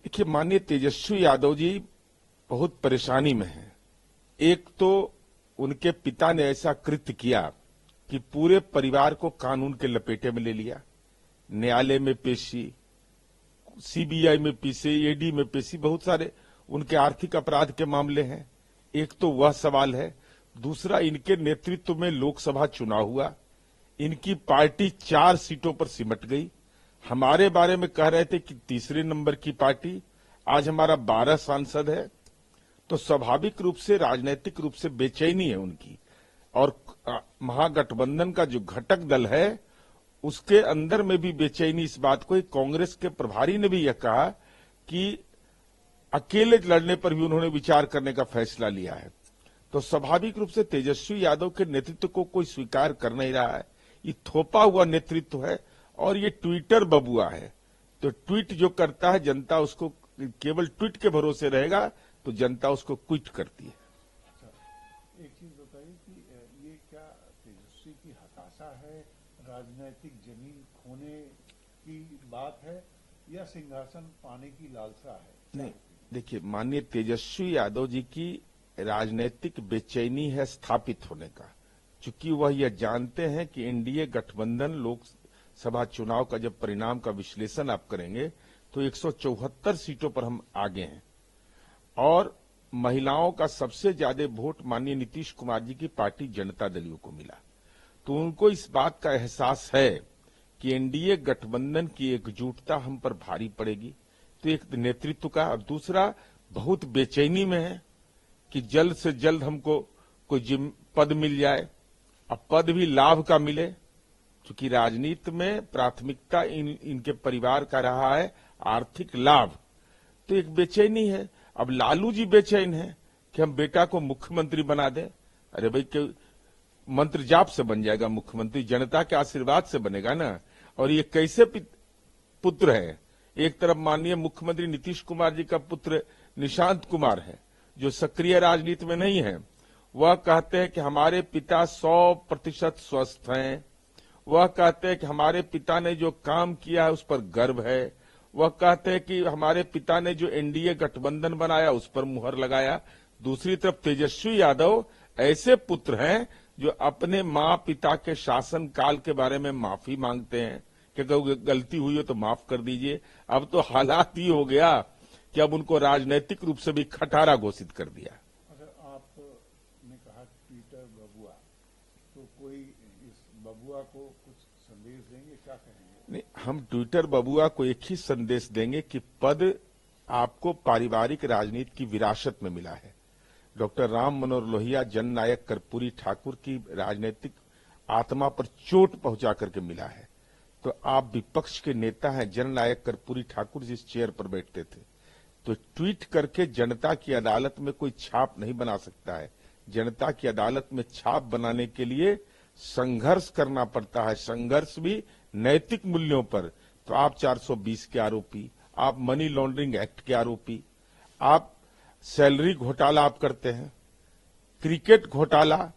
देखिए, माननीय तेजस्वी यादव जी बहुत परेशानी में हैं। एक तो उनके पिता ने ऐसा कृत्य किया कि पूरे परिवार को कानून के लपेटे में ले लिया। न्यायालय में पेशी, सीबीआई में पेशी, ईडी में पेशी, बहुत सारे उनके आर्थिक अपराध के मामले हैं। एक तो वह सवाल है। दूसरा, इनके नेतृत्व में लोकसभा चुनाव हुआ, इनकी पार्टी 4 सीटों पर सिमट गई। हमारे बारे में कह रहे थे कि तीसरे नंबर की पार्टी, आज हमारा 12 सांसद है। तो स्वाभाविक रूप से राजनीतिक रूप से बेचैनी है उनकी। और महागठबंधन का जो घटक दल है उसके अंदर में भी बेचैनी इस बात को। कांग्रेस के प्रभारी ने भी यह कहा कि अकेले लड़ने पर भी उन्होंने विचार करने का फैसला लिया है। तो स्वाभाविक रूप से तेजस्वी यादव के नेतृत्व को कोई स्वीकार कर नहीं रहा है। ये थोपा हुआ नेतृत्व है और ये ट्विटर बबुआ है। तो ट्वीट जो करता है जनता उसको, केवल ट्वीट के भरोसे रहेगा तो जनता उसको क्विट करती है। एक चीज बताइए कि ये क्या तेजस्वी की हताशा है, राजनीतिक जमीन खोने की बात है, या सिंहासन पाने की लालसा है? नहीं, देखिए, माननीय तेजस्वी यादव जी की राजनीतिक बेचैनी है स्थापित होने का। चूंकि वह यह जानते हैं कि एनडीए गठबंधन लोकसभा चुनाव का जब परिणाम का विश्लेषण आप करेंगे तो 174 सीटों पर हम आगे हैं और महिलाओं का सबसे ज्यादा वोट माननीय नीतीश कुमार जी की पार्टी जनता दल को मिला। तो उनको इस बात का एहसास है कि एनडीए गठबंधन की एकजुटता हम पर भारी पड़ेगी। तो एक नेतृत्व का, और दूसरा बहुत बेचैनी में है कि जल्द से जल्द हमको कोई पद मिल जाए, अब पद भी लाभ का मिले। क्योंकि राजनीति में प्राथमिकता इनके परिवार का रहा है आर्थिक लाभ। तो एक बेचैनी है। अब लालू जी बेचैन है कि हम बेटा को मुख्यमंत्री बना दें। अरे भाई, मंत्र जाप से बन जाएगा मुख्यमंत्री, जनता के आशीर्वाद से बनेगा ना। और ये कैसे पुत्र है? एक तरफ माननीय मुख्यमंत्री नीतीश कुमार जी का पुत्र निशांत कुमार है जो सक्रिय राजनीति में नहीं है। वह कहते हैं कि हमारे पिता 100% स्वस्थ हैं। वह कहते हैं कि हमारे पिता ने जो काम किया है उस पर गर्व है। वह कहते हैं कि हमारे पिता ने जो एनडीए गठबंधन बनाया उस पर मुहर लगाया। दूसरी तरफ तेजस्वी यादव ऐसे पुत्र हैं जो अपने माँ पिता के शासन काल के बारे में माफी मांगते हैं कि अगर गलती हुई हो तो माफ कर दीजिए। अब तो हालात ही हो गया कि अब उनको राजनीतिक रूप से भी खटारा घोषित कर दिया। अच्छा, आपने कहा ट्विटर बबुआ, तो कोई इस बबुआ को कुछ संदेश देंगे, क्या कहेंगे? नहीं, हम ट्विटर बबुआ को एक ही संदेश देंगे कि पद आपको पारिवारिक राजनीति की विरासत में मिला है। डॉक्टर राम मनोहर लोहिया, जननायक कर्पूरी ठाकुर की राजनीतिक आत्मा पर चोट पहुंचा करके मिला है। तो आप विपक्ष के नेता हैं, जननायक कर्पूरी ठाकुर जिस चेयर पर बैठते थे, तो ट्वीट करके जनता की अदालत में कोई छाप नहीं बना सकता है। जनता की अदालत में छाप बनाने के लिए संघर्ष करना पड़ता है, संघर्ष भी नैतिक मूल्यों पर। तो आप 420 के आरोपी, आप मनी लॉन्ड्रिंग एक्ट के आरोपी, आप सैलरी घोटाला आप करते हैं, क्रिकेट घोटाला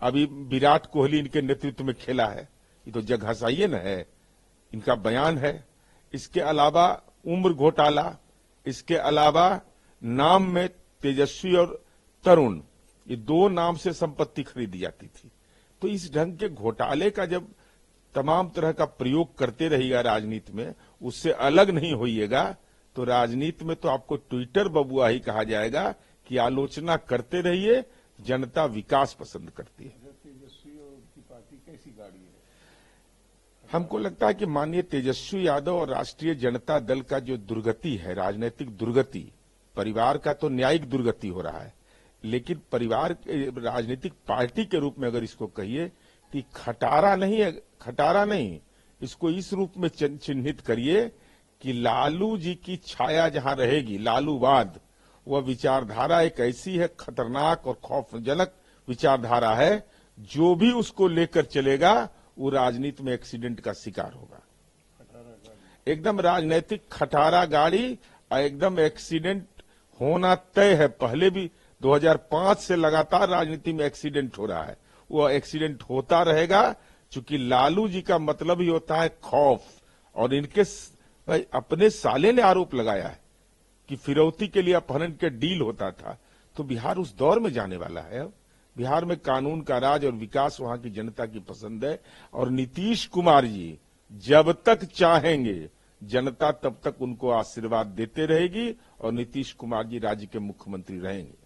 अभी विराट कोहली इनके नेतृत्व में खेला है, ये तो जग हंसाइए न है, इनका बयान है। इसके अलावा उम्र घोटाला, इसके अलावा नाम में तेजस्वी और तरुण, ये 2 नाम से संपत्ति खरीदी जाती थी। तो इस ढंग के घोटाले का जब तमाम तरह का प्रयोग करते रहिएगा राजनीति में, उससे अलग नहीं होइएगा, तो राजनीति में तो आपको ट्विटर बबुआ ही कहा जाएगा कि आलोचना करते रहिए। जनता विकास पसंद करती है। तेजस्वी और उनकी पार्टी कैसी गाड़ी है? हमको लगता है कि माननीय तेजस्वी यादव और राष्ट्रीय जनता दल का जो दुर्गति है, राजनीतिक दुर्गति, परिवार का तो न्यायिक दुर्गति हो रहा है, लेकिन परिवार राजनीतिक पार्टी के रूप में अगर इसको कहिए कि खटारा नहीं है, खटारा नहीं, इसको इस रूप में चिन्हित करिए कि लालू जी की छाया जहां रहेगी, लालूवाद, वह विचारधारा एक ऐसी है, खतरनाक और खौफजनक विचारधारा है, जो भी उसको लेकर चलेगा वो राजनीति में एक्सीडेंट का शिकार होगा। एकदम राजनीतिक खटारा गाड़ी, एकदम एक्सीडेंट होना तय है। पहले भी 2005 से लगातार राजनीति में एक्सीडेंट हो रहा है, वो एक्सीडेंट होता रहेगा। चूंकि लालू जी का मतलब ही होता है खौफ, और इनके भाई अपने साले ने आरोप लगाया है कि फिरौती के लिए अपहरण के डील होता था, तो बिहार उस दौर में जाने वाला है। अब बिहार में कानून का राज और विकास वहां की जनता की पसंद है, और नीतीश कुमार जी जब तक चाहेंगे जनता तब तक उनको आशीर्वाद देते रहेगी और नीतीश कुमार जी राज्य के मुख्यमंत्री रहेंगे।